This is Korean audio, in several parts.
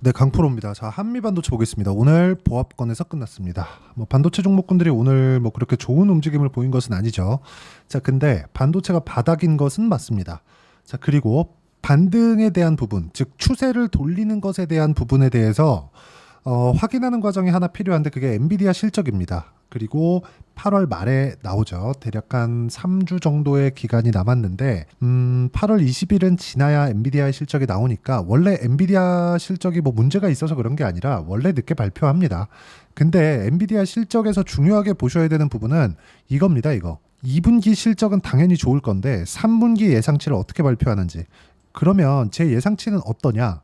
네, 강프로입니다. 자, 한미반도체 보겠습니다. 오늘 보합권에서 끝났습니다. 반도체 종목군들이 오늘 그렇게 좋은 움직임을 보인 것은 아니죠. 자, 근데 반도체가 바닥인 것은 맞습니다. 자, 그리고 반등에 대한 부분, 즉 추세를 돌리는 것에 대한 부분에 대해서 확인하는 과정이 하나 필요한데 그게 엔비디아 실적입니다. 그리고 8월 말에 나오죠. 대략 한 3주 정도의 기간이 남았는데 8월 20일은 지나야 엔비디아의 실적이 나오니까 원래 엔비디아 실적이 문제가 있어서 그런 게 아니라 원래 늦게 발표합니다. 근데 엔비디아 실적에서 중요하게 보셔야 되는 부분은 이겁니다. 이거. 2분기 실적은 당연히 좋을 건데 3분기 예상치를 어떻게 발표하는지. 그러면 제 예상치는 어떠냐?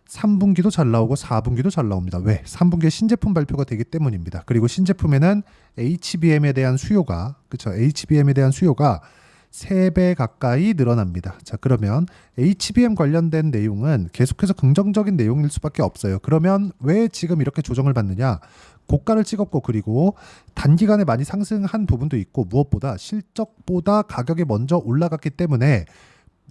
3분기도 잘 나오고 4분기도 잘 나옵니다. 왜? 3분기에 신제품 발표가 되기 때문입니다. 그리고 신제품에는 HBM에 대한 수요가, 그쵸? HBM에 대한 수요가 3배 가까이 늘어납니다. 자, 그러면 HBM 관련된 내용은 계속해서 긍정적인 내용일 수밖에 없어요. 그러면 왜 지금 이렇게 조정을 받느냐? 고가를 찍었고 그리고 단기간에 많이 상승한 부분도 있고 무엇보다 실적보다 가격이 먼저 올라갔기 때문에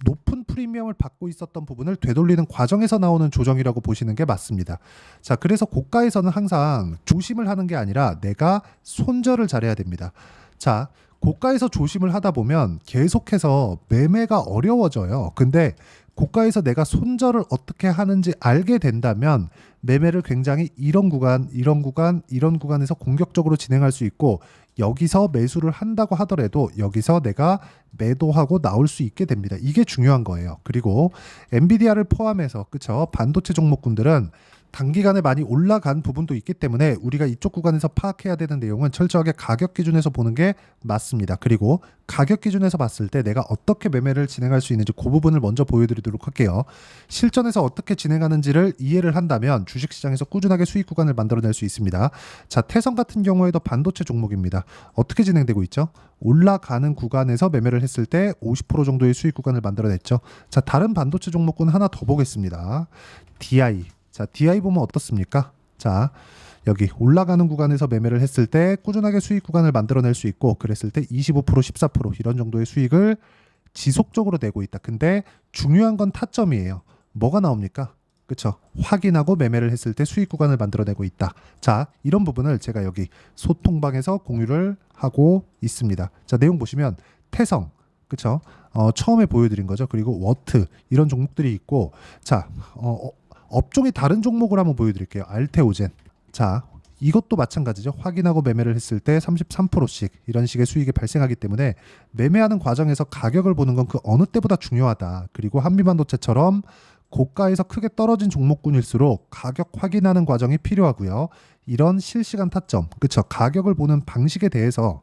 높은 프리미엄을 받고 있었던 부분을 되돌리는 과정에서 나오는 조정이라고 보시는 게 맞습니다. 자, 그래서 고가에서는 항상 조심을 하는 게 아니라 내가 손절을 잘해야 됩니다. 자, 고가에서 조심을 하다 보면 계속해서 매매가 어려워져요. 근데 고가에서 내가 손절을 어떻게 하는지 알게 된다면 매매를 굉장히 이런 구간에서 공격적으로 진행할 수 있고 여기서 매수를 한다고 하더라도 여기서 내가 매도하고 나올 수 있게 됩니다. 이게 중요한 거예요. 그리고 엔비디아를 포함해서 그쵸? 반도체 종목군들은 단기간에 많이 올라간 부분도 있기 때문에 우리가 이쪽 구간에서 파악해야 되는 내용은 철저하게 가격 기준에서 보는 게 맞습니다. 그리고 가격 기준에서 봤을 때 내가 어떻게 매매를 진행할 수 있는지 그 부분을 먼저 보여드리도록 할게요. 실전에서 어떻게 진행하는지를 이해를 한다면 주식시장에서 꾸준하게 수익 구간을 만들어낼 수 있습니다. 자, 태성 같은 경우에도 반도체 종목입니다. 어떻게 진행되고 있죠? 올라가는 구간에서 매매를 했을 때 50% 정도의 수익 구간을 만들어냈죠. 자, 다른 반도체 종목군 하나 더 보겠습니다. DI. 자, DI 보면 어떻습니까? 자, 여기 올라가는 구간에서 매매를 했을 때 꾸준하게 수익 구간을 만들어낼 수 있고 그랬을 때 25%, 14% 이런 정도의 수익을 지속적으로 내고 있다. 근데 중요한 건 타점이에요. 뭐가 나옵니까? 그쵸? 확인하고 매매를 했을 때 수익 구간을 만들어내고 있다. 자, 이런 부분을 제가 여기 소통방에서 공유를 하고 있습니다. 자, 내용 보시면 태성, 그쵸? 처음에 보여드린 거죠. 그리고 워트 이런 종목들이 있고 자, 업종이 다른 종목을 한번 보여드릴게요. 알테오젠. 자, 이것도 마찬가지죠. 확인하고 매매를 했을 때 33%씩 이런 식의 수익이 발생하기 때문에 매매하는 과정에서 가격을 보는 건 그 어느 때보다 중요하다. 그리고 한미반도체처럼 고가에서 크게 떨어진 종목군일수록 가격 확인하는 과정이 필요하고요. 이런 실시간 타점, 그쵸? 가격을 보는 방식에 대해서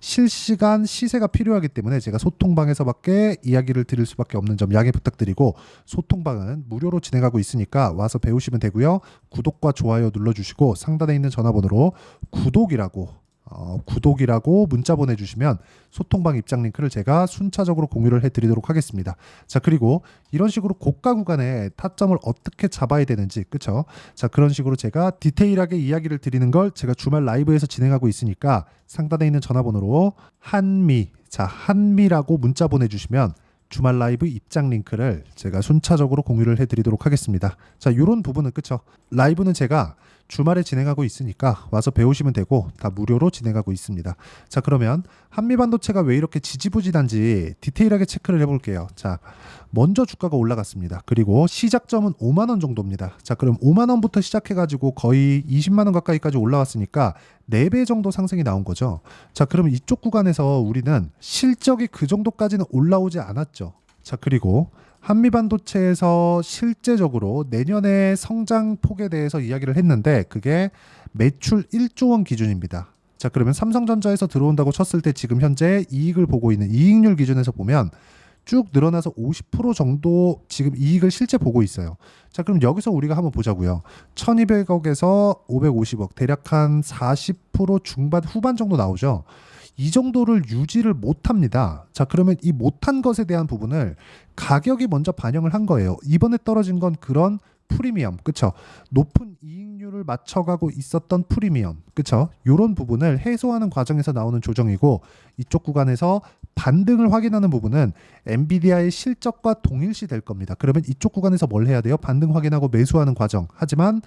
실시간 시세가 필요하기 때문에 제가 소통방에서밖에 이야기를 드릴 수밖에 없는 점 양해 부탁드리고 소통방은 무료로 진행하고 있으니까 와서 배우시면 되고요. 구독과 좋아요 눌러주시고 상단에 있는 전화번호로 구독이라고 문자 보내주시면 소통방 입장 링크를 제가 순차적으로 공유를 해드리도록 하겠습니다. 자, 그리고 이런 식으로 고가 구간에 타점을 어떻게 잡아야 되는지, 그쵸? 자, 그런 식으로 제가 디테일하게 이야기를 드리는 걸 제가 주말 라이브에서 진행하고 있으니까 상단에 있는 전화번호로 한미라고 문자 보내주시면 주말 라이브 입장 링크를 제가 순차적으로 공유를 해드리도록 하겠습니다. 자, 이런 부분은 그쵸? 라이브는 제가 주말에 진행하고 있으니까 와서 배우시면 되고 다 무료로 진행하고 있습니다. 자, 그러면 한미반도체가 왜 이렇게 지지부진한지 디테일하게 체크를 해볼게요. 자, 먼저 주가가 올라갔습니다. 그리고 시작점은 5만 원 정도입니다. 자, 그럼 5만 원부터 시작해가지고 거의 20만 원 가까이까지 올라왔으니까 4배 정도 상승이 나온 거죠. 자, 그러면 이쪽 구간에서 우리는 실적이 그 정도까지는 올라오지 않았죠. 자, 그리고 한미반도체에서 실제적으로 내년의 성장폭에 대해서 이야기를 했는데 그게 매출 1조 원 기준입니다. 자, 그러면 삼성전자에서 들어온다고 쳤을 때 지금 현재 이익을 보고 있는 이익률 기준에서 보면 쭉 늘어나서 50% 정도 지금 이익을 실제 보고 있어요. 자, 그럼 여기서 우리가 한번 보자고요. 1200억에서 550억 대략 한 40% 중반 후반 정도 나오죠. 이 정도를 유지를 못합니다. 자, 그러면 이 못한 것에 대한 부분을 가격이 먼저 반영을 한 거예요. 이번에 떨어진 건 그런 프리미엄, 그쵸? 높은 이익률을 맞춰가고 있었던 프리미엄, 그쵸? 이런 부분을 해소하는 과정에서 나오는 조정이고, 이쪽 구간에서 반등을 확인하는 부분은 엔비디아의 실적과 동일시 될 겁니다. 그러면 이쪽 구간에서 뭘 해야 돼요? 반등 확인하고 매수하는 과정. 하지만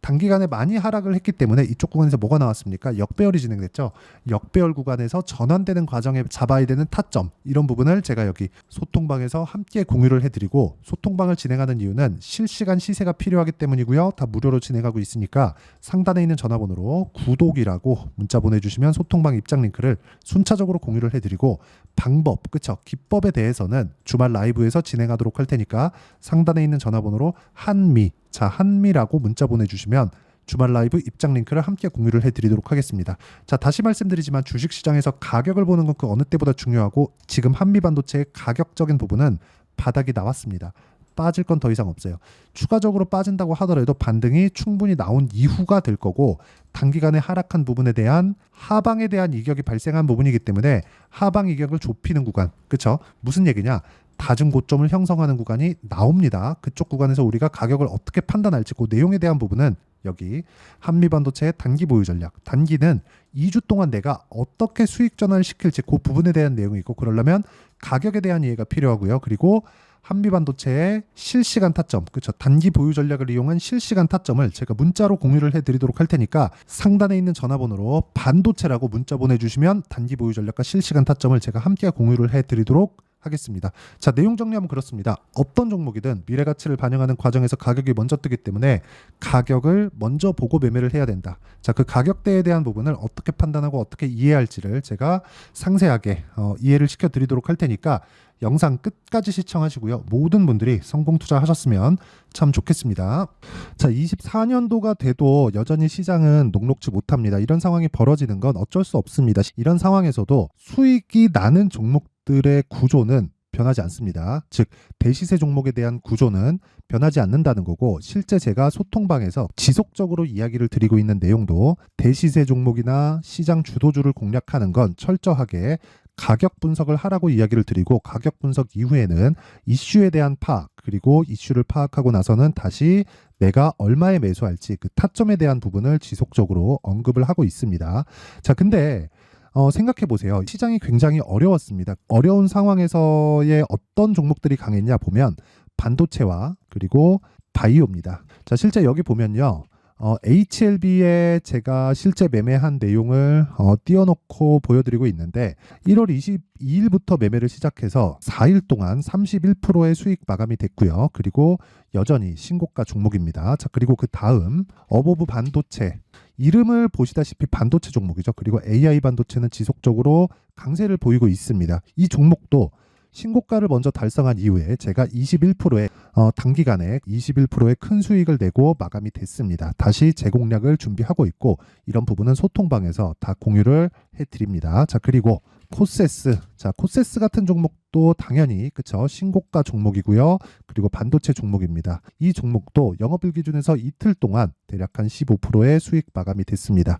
단기간에 많이 하락을 했기 때문에 이쪽 구간에서 뭐가 나왔습니까? 역배열이 진행됐죠. 역배열 구간에서 전환되는 과정에 잡아야 되는 타점, 이런 부분을 제가 여기 소통방에서 함께 공유를 해드리고, 소통방을 진행하는 이유는 실시간 시세가 필요하기 때문이고요. 다 무료로 진행하고 있으니까 상단에 있는 전화번호로 구독이라고 문자 보내주시면 소통방 입장 링크를 순차적으로 공유를 해드리고, 방법, 그쵸? 기법에 대해서는 주말 라이브에서 진행하도록 할 테니까 상단에 있는 전화번호로 한미라고 문자 보내주시면 주말 라이브 입장 링크를 함께 공유를 해드리도록 하겠습니다. 자, 다시 말씀드리지만 주식시장에서 가격을 보는 건 그 어느 때보다 중요하고, 지금 한미반도체의 가격적인 부분은 바닥이 나왔습니다. 빠질 건 더 이상 없어요. 추가적으로 빠진다고 하더라도 반등이 충분히 나온 이후가 될 거고, 단기간에 하락한 부분에 대한 하방에 대한 이격이 발생한 부분이기 때문에 하방 이격을 좁히는 구간, 그쵸? 무슨 얘기냐? 다중 고점을 형성하는 구간이 나옵니다. 그쪽 구간에서 우리가 가격을 어떻게 판단할지 그 내용에 대한 부분은 여기 한미반도체의 단기 보유 전략, 단기는 2주 동안 내가 어떻게 수익 전환을 시킬지 그 부분에 대한 내용이 있고, 그러려면 가격에 대한 이해가 필요하고요. 그리고 한미반도체의 실시간 타점, 그렇죠? 단기 보유 전략을 이용한 실시간 타점을 제가 문자로 공유를 해드리도록 할 테니까 상단에 있는 전화번호로 반도체라고 문자 보내주시면 단기 보유 전략과 실시간 타점을 제가 함께 공유를 해드리도록 하겠습니다. 자, 내용 정리하면 그렇습니다. 어떤 종목이든 미래 가치를 반영하는 과정에서 가격이 먼저 뜨기 때문에 가격을 먼저 보고 매매를 해야 된다. 자, 그 가격대에 대한 부분을 어떻게 판단하고 어떻게 이해할지를 제가 상세하게 이해를 시켜드리도록 할 테니까 영상 끝까지 시청하시고요. 모든 분들이 성공 투자하셨으면 참 좋겠습니다. 자, 24년도가 돼도 여전히 시장은 녹록지 못합니다. 이런 상황이 벌어지는 건 어쩔 수 없습니다. 이런 상황에서도 수익이 나는 종목들의 구조는 변하지 않습니다. 즉, 대시세 종목에 대한 구조는 변하지 않는다는 거고, 실제 제가 소통방에서 지속적으로 이야기를 드리고 있는 내용도 대시세 종목이나 시장 주도주를 공략하는 건 철저하게 가격 분석을 하라고 이야기를 드리고, 가격 분석 이후에는 이슈에 대한 파악, 그리고 이슈를 파악하고 나서는 다시 내가 얼마에 매수할지 그 타점에 대한 부분을 지속적으로 언급을 하고 있습니다. 자, 근데 생각해 보세요. 시장이 굉장히 어려웠습니다. 어려운 상황에서의 어떤 종목들이 강했냐 보면 반도체와 그리고 바이오입니다. 자, 실제 여기 보면요. HLB에 제가 실제 매매한 내용을 띄워놓고 보여드리고 있는데, 1월 22일부터 매매를 시작해서 4일 동안 31%의 수익 마감이 됐고요. 그리고 여전히 신고가 종목입니다. 자, 그리고 그 다음 어보브 반도체, 이름을 보시다시피 반도체 종목이죠. 그리고 AI 반도체는 지속적으로 강세를 보이고 있습니다. 이 종목도 신고가를 먼저 달성한 이후에 제가 21%의 단기간에 21%의 큰 수익을 내고 마감이 됐습니다. 다시 재공략을 준비하고 있고, 이런 부분은 소통방에서 다 공유를 해드립니다. 자, 그리고 코세스, 자, 코세스 같은 종목도 당연히 그쵸, 신고가 종목이고요. 그리고 반도체 종목입니다. 이 종목도 영업일 기준에서 이틀 동안 대략 한 15%의 수익 마감이 됐습니다.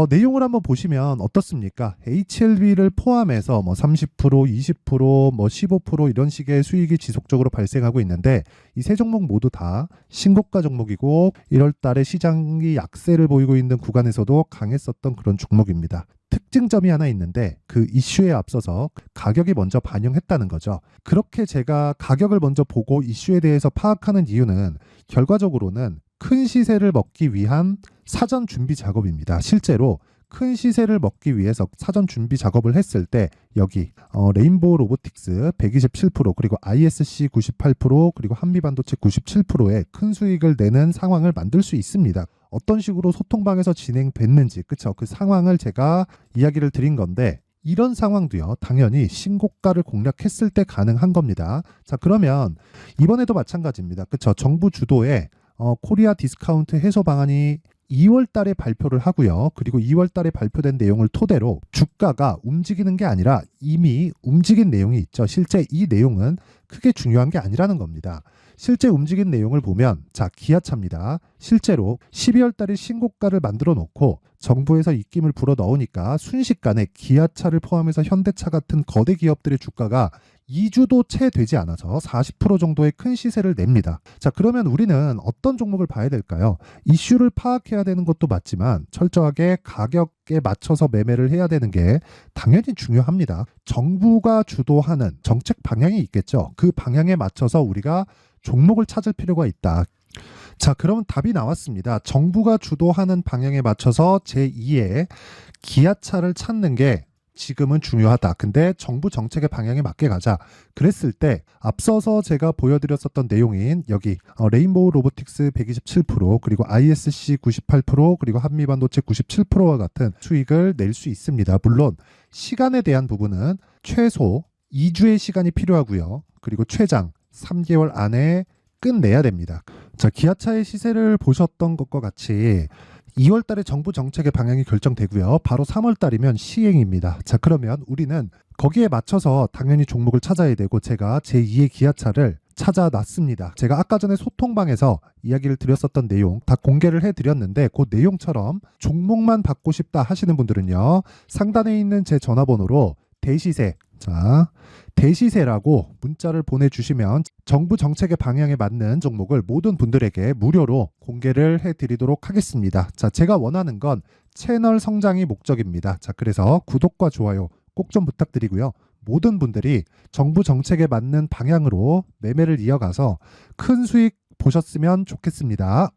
내용을 한번 보시면 어떻습니까? HLB를 포함해서 뭐 30%, 20%, 뭐 15% 이런 식의 수익이 지속적으로 발생하고 있는데, 이 세 종목 모두 다 신고가 종목이고 1월 달에 시장이 약세를 보이고 있는 구간에서도 강했었던 그런 종목입니다. 특징점이 하나 있는데, 그 이슈에 앞서서 가격이 먼저 반영했다는 거죠. 그렇게 제가 가격을 먼저 보고 이슈에 대해서 파악하는 이유는 결과적으로는 큰 시세를 먹기 위한 사전 준비 작업입니다. 실제로 큰 시세를 먹기 위해서 사전 준비 작업을 했을 때 여기 레인보우 로보틱스 127%, 그리고 ISC 98%, 그리고 한미반도체 97%의 큰 수익을 내는 상황을 만들 수 있습니다. 어떤 식으로 소통방에서 진행됐는지, 그쵸? 그 상황을 제가 이야기를 드린 건데, 이런 상황도요, 당연히 신고가를 공략했을 때 가능한 겁니다. 자, 그러면 이번에도 마찬가지입니다. 그쵸? 정부 주도의 코리아 디스카운트 해소 방안이 2월 달에 발표를 하고요. 그리고 2월 달에 발표된 내용을 토대로 주가가 움직이는 게 아니라 이미 움직인 내용이 있죠. 실제 이 내용은 크게 중요한 게 아니라는 겁니다. 실제 움직인 내용을 보면, 자, 기아차입니다. 실제로 12월 달에 신고가를 만들어 놓고 정부에서 입김을 불어 넣으니까 순식간에 기아차를 포함해서 현대차 같은 거대 기업들의 주가가 2주도 채 되지 않아서 40% 정도의 큰 시세를 냅니다. 자, 그러면 우리는 어떤 종목을 봐야 될까요? 이슈를 파악해야 되는 것도 맞지만 철저하게 가격에 맞춰서 매매를 해야 되는 게 당연히 중요합니다. 정부가 주도하는 정책 방향이 있겠죠. 그 방향에 맞춰서 우리가 종목을 찾을 필요가 있다. 자, 그러면 답이 나왔습니다. 정부가 주도하는 방향에 맞춰서 제2의 기아차를 찾는 게 지금은 중요하다. 근데 정부 정책의 방향에 맞게 가자. 그랬을 때 앞서서 제가 보여드렸었던 내용인 여기 레인보우 로보틱스 127% 그리고 ISC 98% 그리고 한미반도체 97%와 같은 수익을 낼 수 있습니다. 물론 시간에 대한 부분은 최소 2주의 시간이 필요하고요. 그리고 최장 3개월 안에 끝내야 됩니다. 자, 기아차의 시세를 보셨던 것과 같이 2월 달에 정부 정책의 방향이 결정되고요. 바로 3월 달이면 시행입니다. 자, 그러면 우리는 거기에 맞춰서 당연히 종목을 찾아야 되고 제가 제2의 기아차를 찾아놨습니다. 제가 아까 전에 소통방에서 이야기를 드렸었던 내용 다 공개를 해드렸는데 그 내용처럼 종목만 받고 싶다 하시는 분들은요. 상단에 있는 제 전화번호로 대시세, 자, 대시세라고 문자를 보내주시면 정부 정책의 방향에 맞는 종목을 모든 분들에게 무료로 공개를 해드리도록 하겠습니다. 자, 제가 원하는 건 채널 성장이 목적입니다. 자, 그래서 구독과 좋아요 꼭 좀 부탁드리고요. 모든 분들이 정부 정책에 맞는 방향으로 매매를 이어가서 큰 수익 보셨으면 좋겠습니다.